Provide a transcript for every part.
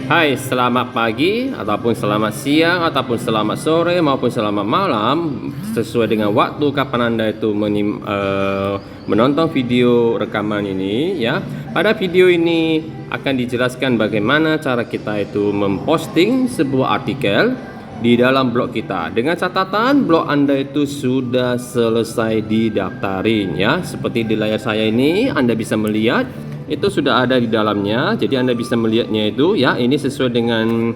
Hai, selamat pagi ataupun selamat siang ataupun selamat sore maupun selamat malam sesuai dengan waktu kapan Anda itu menonton video rekaman ini ya. Pada video ini akan dijelaskan bagaimana cara kita itu memposting sebuah artikel di dalam blog kita dengan catatan blog Anda itu sudah selesai didaftarin ya. Seperti di layar saya ini Anda bisa melihat itu sudah ada di dalamnya, jadi Anda bisa melihatnya itu ya. Ini sesuai dengan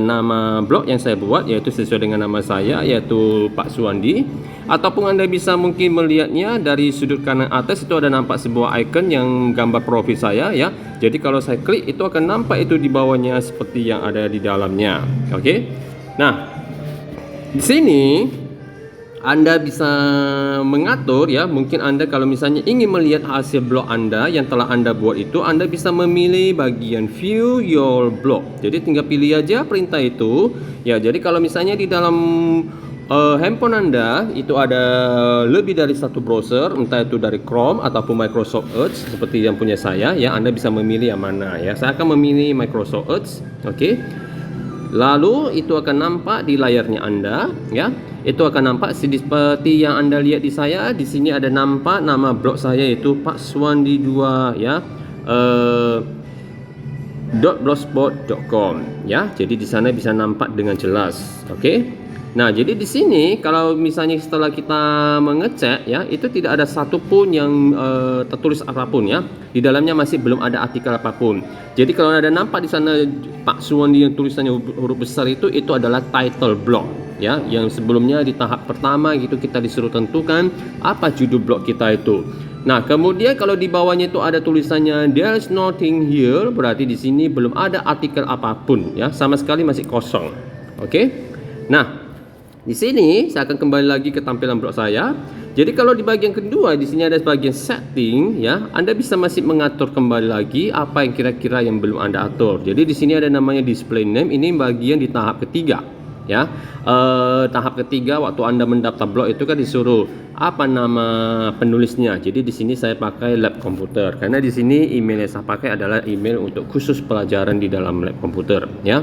nama blog yang saya buat, yaitu sesuai dengan nama saya, yaitu Pak Suwandi. Ataupun Anda bisa mungkin melihatnya dari sudut kanan atas, itu ada nampak sebuah icon yang gambar profil saya ya. Jadi kalau saya klik itu akan nampak itu di bawahnya seperti yang ada di dalamnya. Oke. Nah, di sini Anda bisa mengatur ya. Mungkin Anda kalau misalnya ingin melihat hasil blog Anda yang telah Anda buat itu, Anda bisa memilih bagian view your blog. Jadi tinggal pilih aja perintah itu ya. Jadi kalau misalnya di dalam handphone Anda itu ada lebih dari satu browser, entah itu dari Chrome ataupun Microsoft Edge seperti yang punya saya ya, Anda bisa memilih yang mana ya. Saya akan memilih Microsoft Edge. Oke. Lalu itu akan nampak di layarnya Anda ya. Itu akan nampak seperti yang Anda lihat di saya. Di sini ada nampak nama blog saya yaitu Pak Suwandi 2 ya. .blogspot.com ya. Jadi di sana bisa nampak dengan jelas. Oke. Nah, jadi di sini kalau misalnya setelah kita mengecek ya, itu tidak ada satupun yang tertulis apapun ya. Di dalamnya masih belum ada artikel apapun. Jadi kalau ada nampak di sana Pak Suwandi yang tulisannya huruf besar itu adalah title blog ya. Yang sebelumnya di tahap pertama gitu kita disuruh tentukan apa judul blog kita itu. Nah, kemudian kalau di bawahnya itu ada tulisannya there's nothing here, berarti di sini belum ada artikel apapun ya, sama sekali masih kosong. Oke. Nah, di sini saya akan kembali lagi ke tampilan blog saya. Jadi kalau di bagian kedua di sini ada bagian setting ya, Anda bisa masih mengatur kembali lagi apa yang kira-kira yang belum Anda atur. Jadi di sini ada namanya display name, ini bagian di tahap ketiga ya. Tahap ketiga waktu Anda mendaftar blog itu kan disuruh apa nama penulisnya. Jadi di sini saya pakai lab komputer karena di sini email yang saya pakai adalah email untuk khusus pelajaran di dalam lab komputer ya.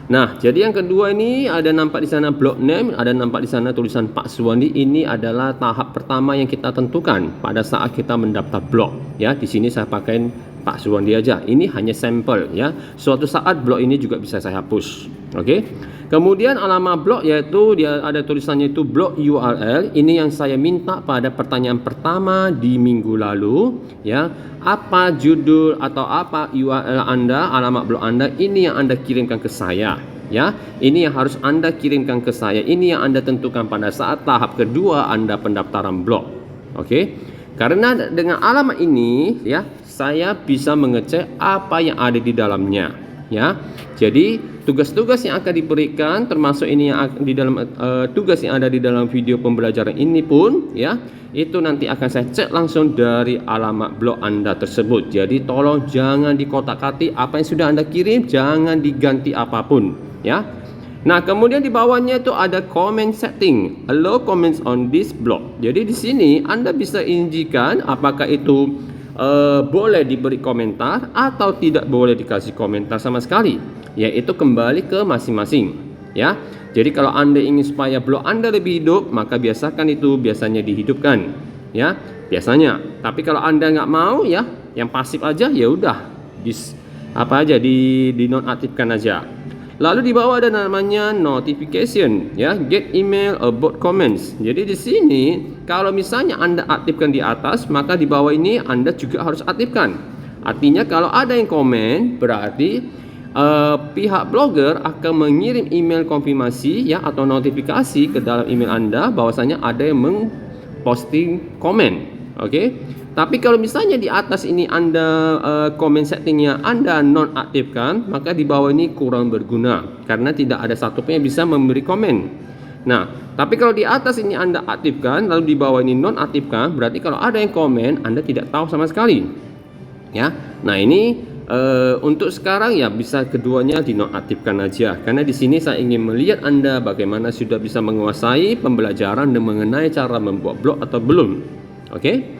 Nah, jadi yang kedua ini ada nampak di sana blog name, ada nampak di sana tulisan Pak Suwandi. Ini adalah tahap pertama yang kita tentukan pada saat kita mendaftar blog ya. Di sini saya pakai Pak Suwandi aja. Ini hanya sampel ya. Suatu saat blog ini juga bisa saya hapus. Oke. Kemudian alamat blog yaitu dia ada tulisannya itu blog URL. Ini yang saya minta pada pertanyaan pertama di minggu lalu ya. Apa judul atau apa URL Anda, alamat blog Anda, ini yang Anda kirimkan ke saya ya. Ini yang harus Anda kirimkan ke saya. Ini yang Anda tentukan pada saat tahap kedua Anda pendaftaran blog. Oke. Karena dengan alamat ini ya, saya bisa mengecek apa yang ada di dalamnya ya. Jadi tugas-tugas yang akan diberikan termasuk ini yang di dalam tugas yang ada di dalam video pembelajaran ini pun ya, itu nanti akan saya cek langsung dari alamat blog Anda tersebut. Jadi tolong jangan dikotak-katik apa yang sudah Anda kirim, jangan diganti apapun ya. Nah, kemudian di bawahnya itu ada comment setting, allow comments on this blog. Jadi di sini Anda bisa izinkan apakah itu boleh diberi komentar atau tidak boleh dikasih komentar sama sekali. Yaitu kembali ke masing-masing ya. Jadi kalau Anda ingin supaya blog Anda lebih hidup, maka biasakan itu biasanya dihidupkan ya, biasanya. Tapi kalau Anda nggak mau ya, yang pasif aja ya udah di nonaktifkan aja. Lalu di bawah ada namanya notification ya, get email about comments. Jadi di sini kalau misalnya Anda aktifkan di atas, maka di bawah ini Anda juga harus aktifkan. Artinya kalau ada yang komen, berarti pihak blogger akan mengirim email konfirmasi ya atau notifikasi ke dalam email Anda bahwasanya ada yang memposting komen. Oke. Tapi kalau misalnya di atas ini Anda comment settingnya Anda nonaktifkan, maka di bawah ini kurang berguna karena tidak ada satupun yang bisa memberi komen. Nah, tapi kalau di atas ini Anda aktifkan lalu di bawah ini nonaktifkan, berarti kalau ada yang komen Anda tidak tahu sama sekali. Ya. Nah, ini untuk sekarang ya bisa keduanya dinonaktifkan aja karena di sini saya ingin melihat Anda bagaimana sudah bisa menguasai pembelajaran dan mengenai cara membuat blog atau belum. Oke.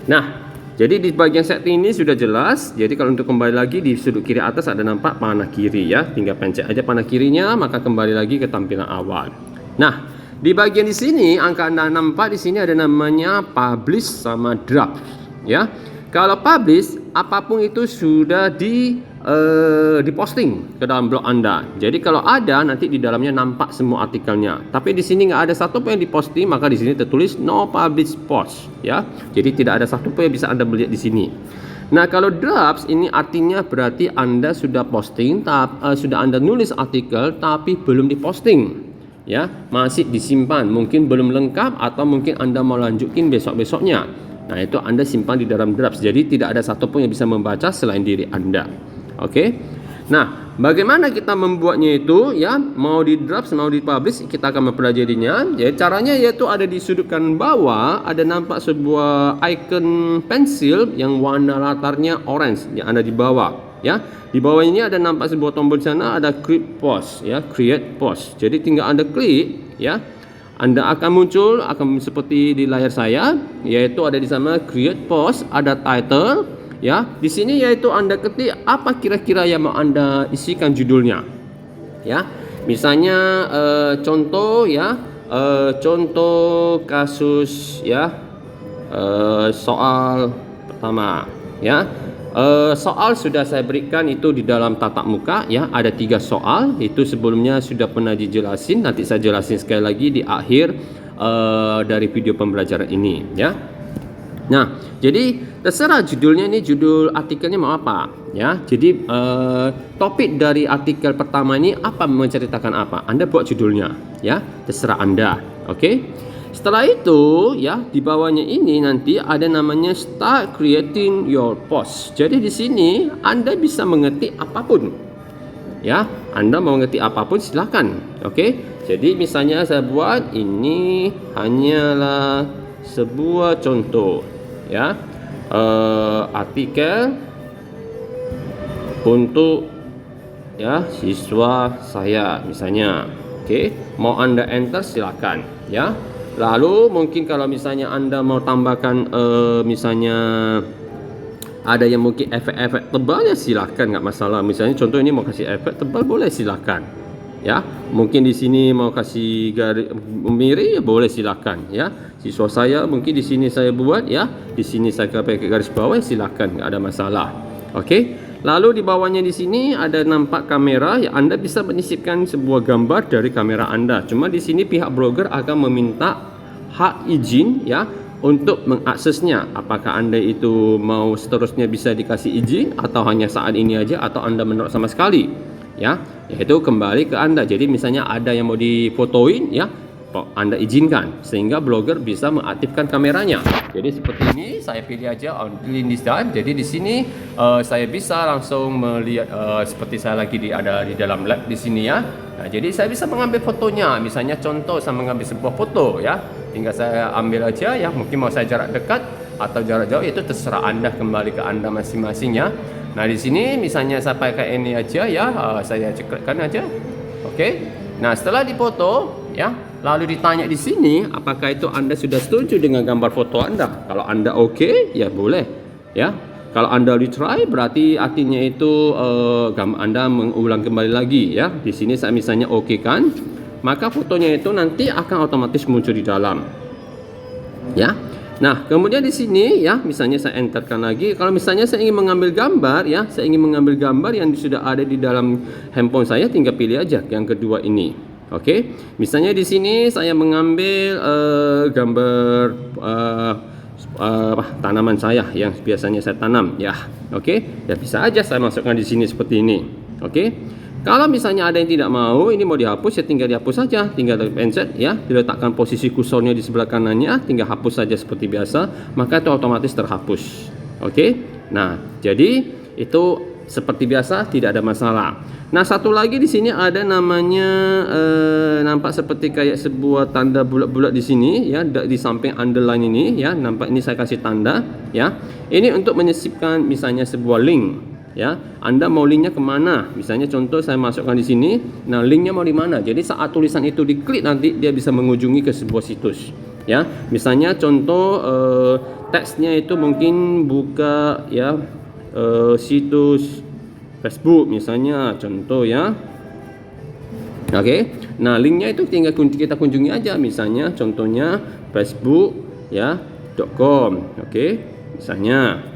Nah, Jadi di bagian setting ini sudah jelas. Jadi kalau untuk kembali lagi di sudut kiri atas ada nampak panah kiri ya. Tinggal pencet aja panah kirinya, maka kembali lagi ke tampilan awal. Nah, di bagian di sini angka Anda nampak di sini ada namanya publish sama draft ya. Kalau publish, apapun itu sudah diposting ke dalam blog Anda. Jadi kalau ada nanti di dalamnya nampak semua artikelnya. Tapi di sini nggak ada satu pun yang diposting, maka di sini tertulis no publish post ya. Jadi tidak ada satu pun yang bisa Anda melihat di sini. Nah, kalau drafts ini artinya berarti Anda sudah posting, sudah Anda nulis artikel tapi belum diposting. Ya, masih disimpan, mungkin belum lengkap atau mungkin Anda mau lanjutin besok-besoknya. Nah, itu Anda simpan di dalam drafts. Jadi tidak ada satupun yang bisa membaca selain diri Anda. Oke. Nah, bagaimana kita membuatnya itu ya? Mau di drafts, mau di publish, kita akan mempelajarinya. Ya, caranya yaitu ada di sudut kanan bawah ada nampak sebuah icon pensil yang warna latarnya orange yang ada di bawah. Ya, di bawah ini ada nampak sebuah tombol di sana ada create post ya, create post. Jadi tinggal Anda klik ya, Anda akan muncul seperti di layar saya, yaitu ada di sana create post, ada title ya. Di sini yaitu Anda ketik apa kira-kira yang mau Anda isikan judulnya. Ya. Misalnya contoh ya, contoh kasus ya, soal pertama ya. Soal sudah saya berikan itu di dalam tatap muka ya, ada 3 soal itu sebelumnya sudah pernah dijelasin, nanti saya jelasin sekali lagi di akhir dari video pembelajaran ini ya. Nah, jadi terserah judulnya ini, judul artikelnya mau apa ya. Jadi topik dari artikel pertama ini apa, menceritakan apa, Anda buat judulnya ya, terserah Anda. Oke. Setelah itu ya, di bawahnya ini nanti ada namanya start creating your post. Jadi di sini Anda bisa mengetik apapun. Ya, Anda mau ngetik apapun silakan. Oke. Jadi misalnya saya buat ini hanyalah sebuah contoh ya. Artikel untuk ya siswa saya misalnya. Oke, mau Anda enter silakan ya. Lalu mungkin kalau misalnya Anda mau tambahkan misalnya ada yang mungkin efek-efek tebal ya silakan, nggak masalah. Misalnya contoh ini mau kasih efek tebal boleh silakan. Ya, mungkin di sini mau kasih garis miri ya boleh silakan ya. Siswa saya mungkin di sini saya buat ya, di sini saya pakai garis bawah ya silakan, nggak ada masalah. Oke. Lalu di bawahnya di sini ada nampak kamera ya, Anda bisa menyisipkan sebuah gambar dari kamera Anda. Cuma di sini pihak blogger akan meminta hak izin ya untuk mengaksesnya. Apakah Anda itu mau seterusnya bisa dikasih izin atau hanya saat ini aja atau Anda menolak sama sekali ya. Yaitu kembali ke Anda. Jadi misalnya ada yang mau difotoin ya, Anda izinkan sehingga blogger bisa mengaktifkan kameranya. Jadi seperti ini saya pilih aja on this time. Jadi di sini saya bisa langsung melihat seperti saya lagi ada di dalam lab di sini ya. Nah, jadi saya bisa mengambil fotonya. Misalnya contoh saya mengambil sebuah foto ya. Tinggal saya ambil aja ya. Mungkin mau saya jarak dekat atau jarak jauh itu terserah Anda, kembali ke Anda masing-masing ya. Nah, di sini misalnya saya pakai ini aja ya. Saya ceklekkan aja. Oke. Nah, setelah dipoto ya, lalu ditanya di sini apakah itu Anda sudah setuju dengan gambar foto Anda. Kalau Anda oke, ya boleh ya. Kalau Anda retry berarti artinya itu Anda mengulang kembali lagi ya. Di sini saya misalnya oke kan, maka fotonya itu nanti akan otomatis muncul di dalam ya. Nah, kemudian di sini ya, misalnya saya enterkan lagi. Kalau misalnya saya ingin mengambil gambar ya, saya ingin mengambil gambar yang sudah ada di dalam handphone saya, tinggal pilih aja yang kedua ini. Oke. Misalnya di sini saya mengambil gambar tanaman saya yang biasanya saya tanam ya. Oke. Ya bisa aja saya masukkan di sini seperti ini. Oke. Kalau misalnya ada yang tidak mau, ini mau dihapus ya tinggal dihapus saja, tinggal pencet ya, diletakkan posisi kursornya di sebelah kanannya, tinggal hapus saja seperti biasa, maka itu otomatis terhapus. Oke. Nah, jadi itu seperti biasa, tidak ada masalah. Nah, satu lagi di sini ada namanya nampak seperti kayak sebuah tanda bulat-bulat di sini ya, di samping underline ini ya, nampak ini saya kasih tanda ya. Ini untuk menyisipkan misalnya sebuah link. Ya, Anda mau linknya kemana? Misalnya contoh saya masukkan di sini. Nah, linknya mau di mana? Jadi saat tulisan itu diklik nanti dia bisa mengunjungi ke sebuah situs. Ya, misalnya contoh teksnya itu mungkin buka ya situs Facebook misalnya, contoh ya. Oke. Nah, linknya itu tinggal kita kunjungi aja, misalnya contohnya Facebook ya .com. Oke, misalnya.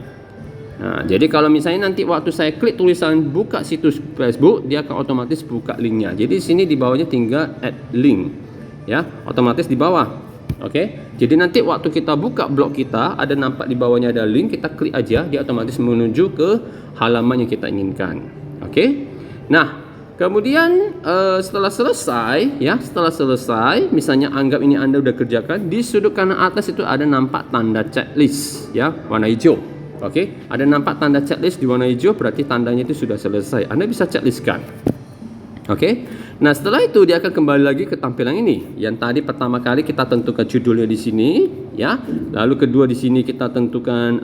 Nah, jadi kalau misalnya nanti waktu saya klik tulisan buka situs Facebook, dia akan otomatis buka linknya. Jadi di sini di bawahnya tinggal add link ya, otomatis di bawah. Oke. Jadi nanti waktu kita buka blog kita, ada nampak di bawahnya ada link, kita klik aja, dia otomatis menuju ke halaman yang kita inginkan. Oke. Nah, kemudian setelah selesai ya, misalnya anggap ini Anda udah kerjakan, di sudut kanan atas itu ada nampak tanda checklist ya, warna hijau. Oke, ada nampak tanda checklist di warna hijau, berarti tandanya itu sudah selesai. Anda bisa checklistkan. Oke. Nah, setelah itu dia akan kembali lagi ke tampilan ini. Yang tadi pertama kali kita tentukan judulnya di sini ya. Lalu kedua di sini kita tentukan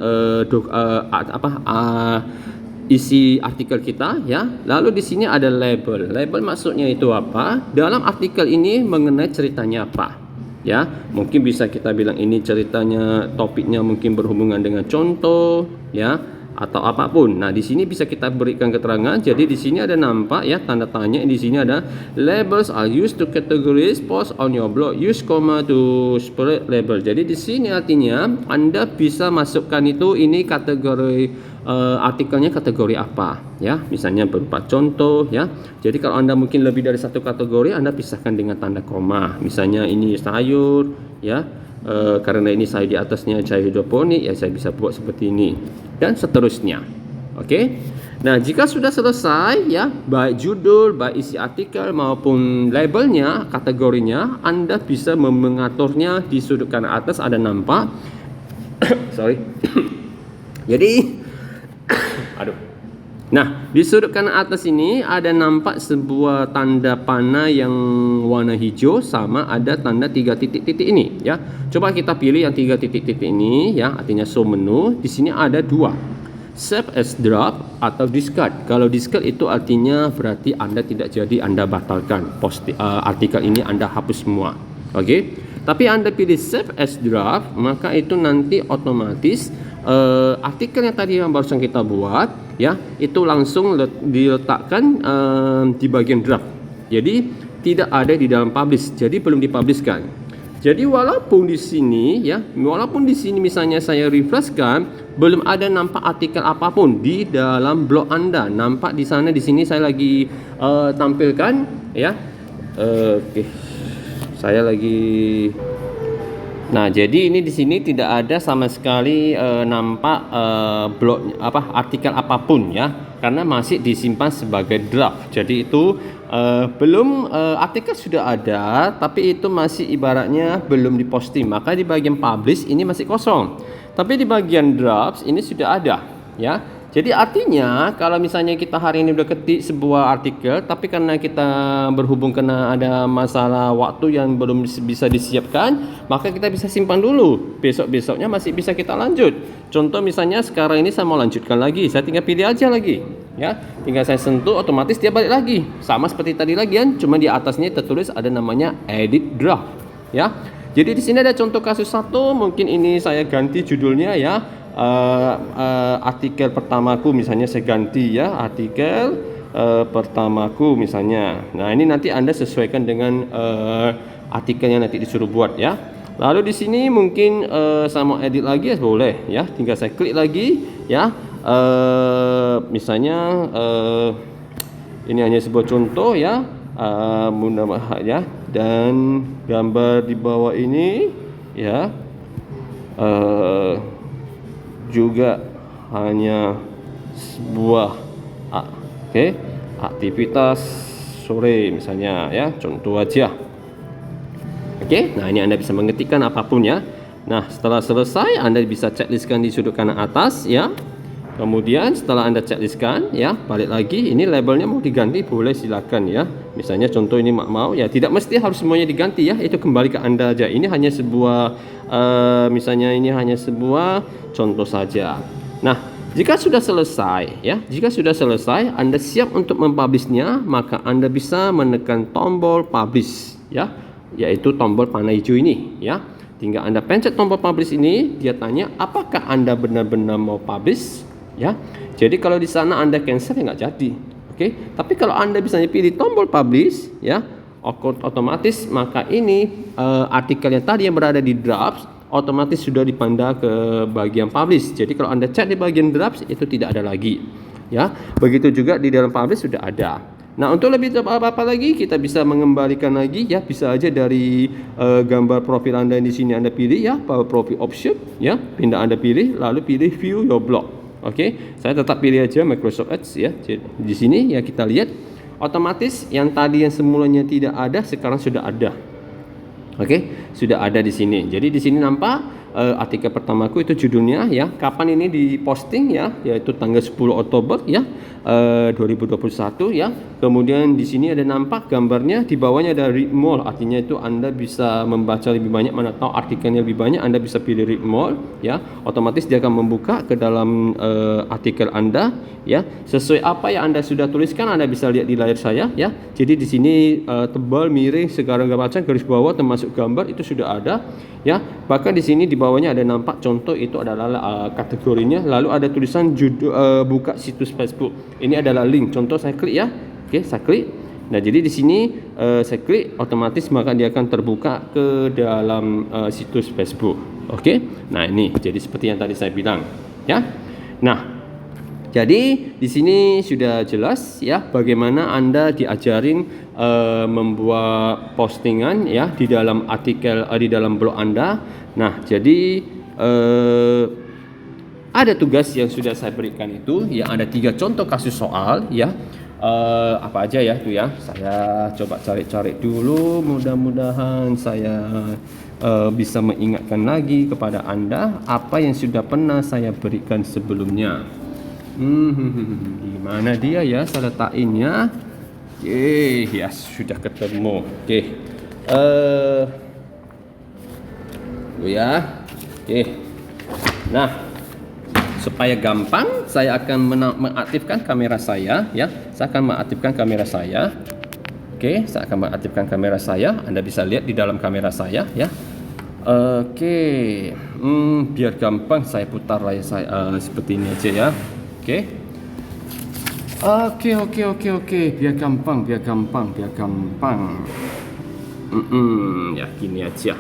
isi artikel kita ya. Lalu di sini ada label. Label maksudnya itu apa? Dalam artikel ini mengenai ceritanya apa? Ya, mungkin bisa kita bilang ini ceritanya, topiknya mungkin berhubungan dengan contoh ya, atau apapun. Nah, di sini bisa kita berikan keterangan. Jadi di sini ada nampak ya tanda tanya. Di sini ada labels are used to categorize post on your blog. Use comma to spread label. Jadi di sini artinya Anda bisa masukkan itu ini kategori artikelnya kategori apa ya, misalnya berupa contoh ya. Jadi kalau Anda mungkin lebih dari satu kategori, Anda pisahkan dengan tanda koma. Misalnya ini sayur ya, karena ini saya di atasnya sayur hidroponik ya, saya bisa buat seperti ini dan seterusnya. Oke. Nah, jika sudah selesai ya, baik judul, baik isi artikel maupun labelnya, kategorinya, Anda bisa mengaturnya. Di sudut kanan atas ada nampak sorry jadi nah, di sudut kanan atas ini ada nampak sebuah tanda panah yang warna hijau, sama ada tanda 3 titik-titik ini ya. Coba kita pilih yang 3 titik-titik ini ya, artinya show menu. Di sini ada 2, save as draft atau discard. Kalau discard itu artinya berarti Anda tidak jadi, Anda batalkan artikel ini, Anda hapus semua. Oke. Tapi Anda pilih save as draft, maka itu nanti otomatis artikel yang tadi yang barusan kita buat ya, itu langsung diletakkan di bagian draft. Jadi tidak ada di dalam publish, jadi belum dipublishkan. Jadi walaupun di sini ya, misalnya saya refreshkan, belum ada nampak artikel apapun di dalam blog Anda. Nampak di sana, di sini saya lagi tampilkan ya. Oke. Saya lagi. Nah, jadi ini di sini tidak ada sama sekali nampak blog artikel apapun ya, karena masih disimpan sebagai draft. Jadi itu belum artikel sudah ada, tapi itu masih ibaratnya belum diposting. Maka di bagian publish ini masih kosong. Tapi di bagian drafts ini sudah ada ya. Jadi artinya kalau misalnya kita hari ini udah ketik sebuah artikel, tapi karena kita berhubung kena ada masalah waktu yang belum bisa disiapkan, maka kita bisa simpan dulu. Besok-besoknya masih bisa kita lanjut. Contoh misalnya sekarang ini saya mau lanjutkan lagi, saya tinggal pilih aja lagi, ya. Tinggal saya sentuh, otomatis dia balik lagi. Sama seperti tadi lagi kan, cuma di atasnya tertulis ada namanya edit draft, ya. Jadi di sini ada contoh kasus satu, mungkin ini saya ganti judulnya ya. Artikel pertamaku misalnya saya ganti ya, artikel pertamaku misalnya. Nah, ini nanti Anda sesuaikan dengan artikelnya nanti disuruh buat ya. Lalu di sini mungkin saya mau edit lagi ya, boleh ya, tinggal saya klik lagi ya. Misalnya ini hanya sebuah contoh ya, mudah-mudahan ya, dan gambar di bawah ini ya juga hanya sebuah aktivitas sore misalnya ya, contoh aja. Oke, nah ini Anda bisa mengetikkan apapun ya. Nah, setelah selesai Anda bisa checklistkan di sudut kanan atas ya. Kemudian setelah Anda checklistkan ya, balik lagi, ini labelnya mau diganti boleh silakan ya. Misalnya contoh ini mau ya, tidak mesti harus semuanya diganti ya, itu kembali ke Anda aja. Ini hanya sebuah misalnya ini hanya sebuah contoh saja. Nah, jika sudah selesai ya, Anda siap untuk mempublishnya, maka Anda bisa menekan tombol publish ya, yaitu tombol panah hijau ini ya. tinggal Anda pencet tombol publish ini, dia tanya apakah Anda benar-benar mau publish, ya. Jadi kalau di sana Anda cancel ya nggak jadi. Oke. Tapi kalau Anda bisa pilih tombol publish, ya, otomatis maka ini artikel yang tadi yang berada di drafts otomatis sudah dipindah ke bagian publish. Jadi kalau Anda cek di bagian drafts itu tidak ada lagi, ya. Begitu juga di dalam publish sudah ada. Nah, untuk lebih apa lagi kita bisa mengembalikan lagi, ya, bisa aja dari gambar profil Anda di sini Anda pilih, ya, profil option, ya, pindah Anda pilih, lalu pilih view your blog. Oke, saya tetap pilih aja Microsoft Ads, ya. Di sini ya kita lihat otomatis yang tadi yang semulanya tidak ada sekarang sudah ada. Oke, sudah ada di sini. Jadi di sini nampak artikel pertamaku itu judulnya, ya, kapan ini diposting, ya, yaitu tanggal 10 Oktober, ya, 2021, ya. Kemudian di sini ada nampak gambarnya, di bawahnya ada read more, artinya itu Anda bisa membaca lebih banyak, mana tahu artikelnya lebih banyak Anda bisa pilih read more, ya. Otomatis dia akan membuka ke dalam artikel Anda, ya, sesuai apa yang Anda sudah tuliskan. Anda bisa lihat di layar saya, ya. Jadi di sini tebal, miring, segala macam, garis bawah termasuk gambar itu sudah ada, ya. Bahkan di sini di bawahnya ada nampak contoh, itu adalah kategorinya, lalu ada tulisan judul buka situs Facebook. Ini adalah link. Contoh saya klik, ya. Oke, saya klik. Nah, jadi di sini saya klik, otomatis maka dia akan terbuka ke dalam situs Facebook. Oke. Nah, ini jadi seperti yang tadi saya bilang, ya. Nah, jadi di sini sudah jelas, ya, bagaimana Anda diajarin membuat postingan, ya, di dalam artikel di dalam blog Anda. Nah, jadi ada tugas yang sudah saya berikan itu, ya, ada 3 contoh kasus soal, ya. Apa aja ya itu, ya. Saya coba cari-cari dulu, mudah-mudahan saya bisa mengingatkan lagi kepada Anda apa yang sudah pernah saya berikan sebelumnya. Gimana dia, ya, saya letakinnya. Ya, sudah ketemu. Oke. Ya. Oke. Nah, supaya gampang saya akan mengaktifkan kamera saya, ya. Saya akan mengaktifkan kamera saya. Oke, saya akan mengaktifkan kamera saya. Anda bisa lihat di dalam kamera saya, ya. Oke. Biar gampang saya putar layar saya seperti ini aja, ya. Oke. Biar gampang. Ya, gini aja.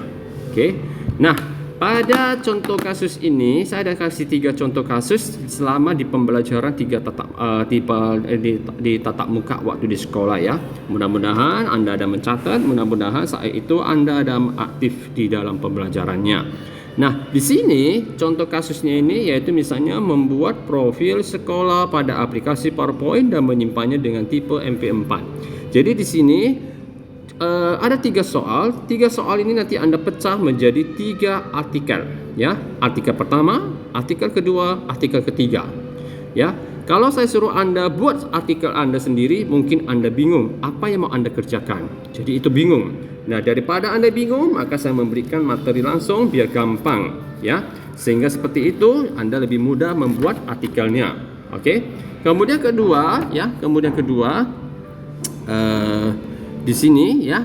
Oke. Nah, pada contoh kasus ini saya ada kasih 3 contoh kasus selama di pembelajaran di tatap muka waktu di sekolah, ya. Mudah-mudahan Anda ada mencatat, mudah-mudahan saat itu Anda ada aktif di dalam pembelajarannya. Nah, di sini contoh kasusnya ini yaitu misalnya membuat profil sekolah pada aplikasi PowerPoint dan menyimpannya dengan tipe MP4. Jadi di sini ada 3 soal. 3 soal ini nanti Anda pecah menjadi 3 artikel, ya. Artikel pertama, artikel kedua, artikel ketiga, ya. Kalau saya suruh Anda buat artikel Anda sendiri, mungkin Anda bingung apa yang mau Anda kerjakan. Jadi itu bingung. Nah, daripada Anda bingung, maka saya memberikan materi langsung biar gampang, ya. Sehingga seperti itu Anda lebih mudah membuat artikelnya. Oke. Kemudian kedua, ya, di sini, ya,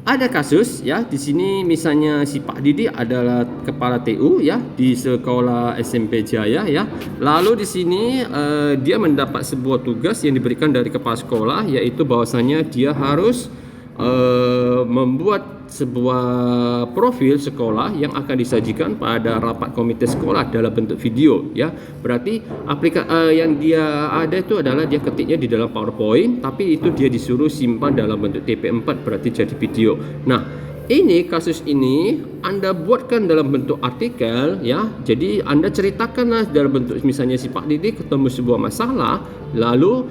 ada kasus, ya. Di sini misalnya si Pak Didi adalah kepala TU, ya, di sekolah SMP Jaya, ya. Lalu di sini dia mendapat sebuah tugas yang diberikan dari kepala sekolah, yaitu bahwasanya dia harus membuat sebuah profil sekolah yang akan disajikan pada rapat komite sekolah dalam bentuk video, ya. Berarti yang dia ada itu adalah dia ketiknya di dalam PowerPoint, tapi itu dia disuruh simpan dalam bentuk TP4, berarti jadi video. Nah, ini kasus ini Anda buatkan dalam bentuk artikel, ya. Jadi Anda ceritakanlah dalam bentuk misalnya si Pak Didi ketemu sebuah masalah, lalu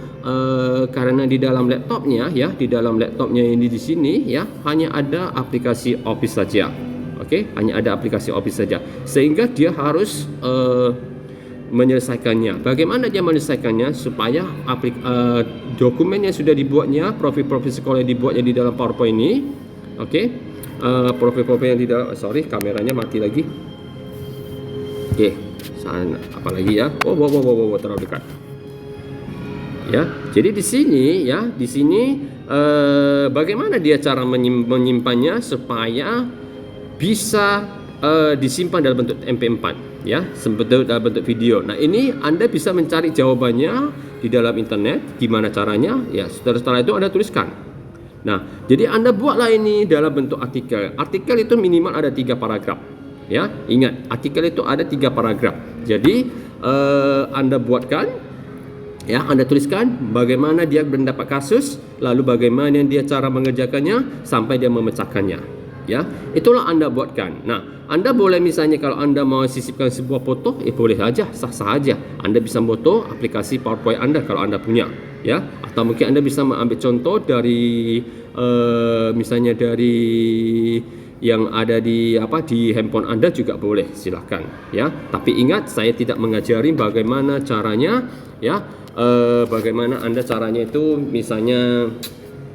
karena di dalam laptopnya, ya, di dalam laptopnya ini di sini, ya, hanya ada aplikasi Office saja. Oke, hanya ada aplikasi Office saja. Sehingga dia harus menyelesaikannya. Bagaimana dia menyelesaikannya supaya dokumen yang sudah dibuatnya, profil-profil sekolah yang dibuatnya di dalam PowerPoint ini, oke. Profil-profil yang di dalam, kameranya mati lagi. Oke, sana apa lagi, ya? Wow, terlalu dekat. Ya, jadi di sini, ya, di sini bagaimana dia cara menyimpannya supaya bisa disimpan dalam bentuk MP4 ya, dalam bentuk video. Nah, ini Anda bisa mencari jawabannya di dalam internet. Gimana caranya? Ya, setelah itu Anda tuliskan. Nah, jadi Anda buatlah ini dalam bentuk artikel. Artikel itu minimal ada 3 paragraf. Ya, ingat, artikel itu ada 3 paragraf. Jadi Anda buatkan, ya, Anda tuliskan bagaimana dia mendapat kasus, lalu bagaimana dia cara mengerjakannya sampai dia memecahkannya. Ya, itulah Anda buatkan. Nah, Anda boleh misalnya kalau Anda mau sisipkan sebuah foto, boleh saja, sah-sah saja. Anda bisa foto aplikasi PowerPoint Anda kalau Anda punya, ya. Atau mungkin Anda bisa mengambil contoh dari misalnya dari yang ada di handphone Anda juga boleh, silakan, ya. Tapi ingat, saya tidak mengajari bagaimana caranya, ya. Bagaimana Anda caranya itu misalnya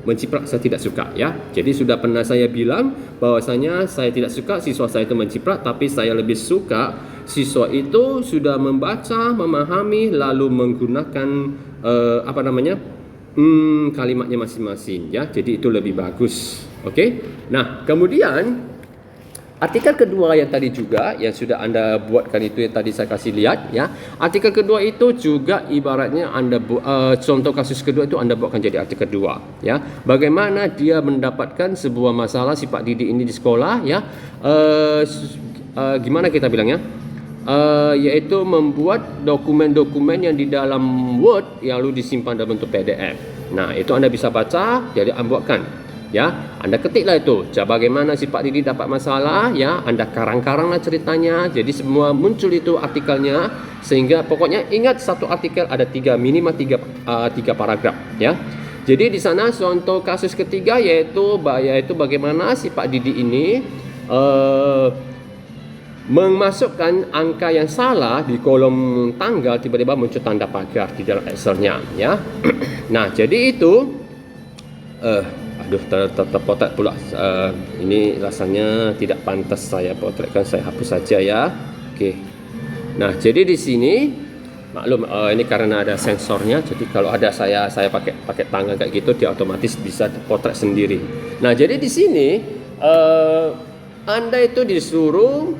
mencipraq, saya tidak suka, ya. Jadi sudah pernah saya bilang bahwasanya saya tidak suka siswa saya itu mencipraq, tapi saya lebih suka siswa itu sudah membaca, memahami, lalu menggunakan kalimatnya masing-masing, ya. Jadi itu lebih bagus. Oke. Nah, kemudian artikel kedua yang tadi juga yang sudah Anda buatkan itu yang tadi saya kasih lihat, ya. Artikel kedua itu juga ibaratnya Anda contoh kasus kedua itu Anda buatkan jadi artikel kedua, ya. Bagaimana dia mendapatkan sebuah masalah sifat didik ini di sekolah, ya. Gimana kita bilangnya? Yaitu membuat dokumen-dokumen yang di dalam Word yang lalu disimpan dalam bentuk PDF. Nah, itu Anda bisa baca, jadi Anda buatkan. Ya, Anda ketiklah itu, bagaimana si Pak Didi dapat masalah, ya. Anda karang-karanglah ceritanya, jadi semua muncul itu artikelnya, sehingga pokoknya ingat satu artikel ada minimal tiga paragraf, ya. Jadi di sana contoh kasus ketiga yaitu bagaimana si Pak Didi ini memasukkan angka yang salah di kolom tanggal, tiba-tiba muncul tanda pagar di dalam Excel-nya, ya. Nah, jadi itu terpotret pula. Ini rasanya tidak pantas saya potretkan, saya hapus saja, ya. Oke. Nah, jadi di sini maklum ini karena ada sensornya, jadi kalau ada saya pakai tangan kayak gitu, dia otomatis bisa potret sendiri. Nah, jadi di sini Anda itu disuruh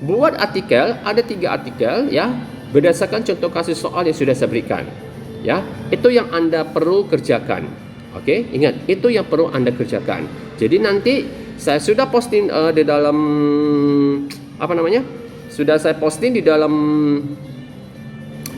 buat artikel, ada 3 artikel, ya, berdasarkan contoh kasus soal yang sudah saya berikan, ya. Itu yang Anda perlu kerjakan. Oke, ingat, itu yang perlu Anda kerjakan. Jadi nanti saya sudah posting di dalam sudah saya posting di dalam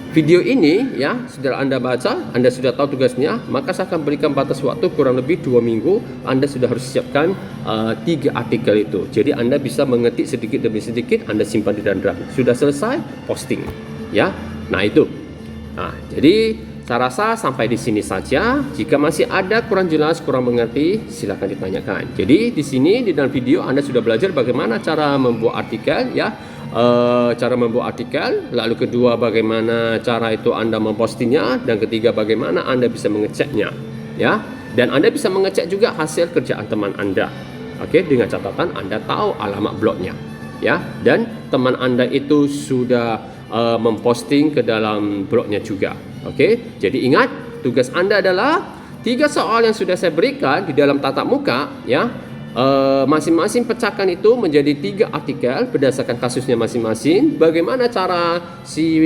video ini, ya. Setelah Anda baca, Anda sudah tahu tugasnya, maka saya akan berikan batas waktu kurang lebih 2 minggu. Anda sudah harus siapkan 3 artikel itu. Jadi Anda bisa mengetik sedikit demi sedikit, Anda simpan di dalam drive. Sudah selesai, posting, ya. Nah, itu. Nah, jadi saya rasa sampai di sini saja. Jika masih ada kurang jelas, kurang mengerti, silakan ditanyakan. Jadi di sini di dalam video Anda sudah belajar bagaimana cara membuat artikel, ya. Cara membuat artikel, lalu kedua bagaimana cara itu Anda mempostingnya, dan ketiga bagaimana Anda bisa mengeceknya, ya. Dan Anda bisa mengecek juga hasil kerjaan teman Anda. Oke, dengan catatan Anda tahu alamat blognya, ya. Dan teman Anda itu sudah memposting ke dalam blognya juga. Oke, jadi ingat, tugas Anda adalah 3 soal yang sudah saya berikan di dalam tatap muka, ya. Masing-masing pecahkan itu menjadi 3 artikel berdasarkan kasusnya masing-masing. Bagaimana cara si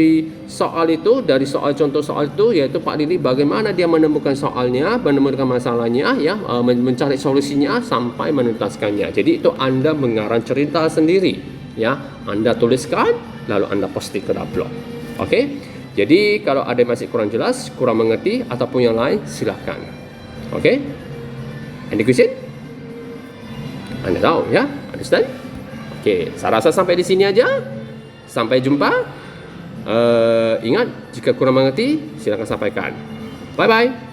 soal itu, dari soal contoh soal itu, yaitu Pak Didi bagaimana dia menemukan soalnya, menemukan masalahnya, ya, mencari solusinya sampai menuntaskannya. Jadi itu Anda mengarang cerita sendiri, ya. Anda tuliskan, lalu Anda posting ke dalam blog. Oke. Jadi kalau ada yang masih kurang jelas, kurang mengerti ataupun yang lain, silahkan. Oke? Any question? Anda tahu, ya? Understand? Oke, saya rasa sampai di sini aja. Sampai jumpa. Ingat, jika kurang mengerti, silahkan sampaikan. Bye-bye.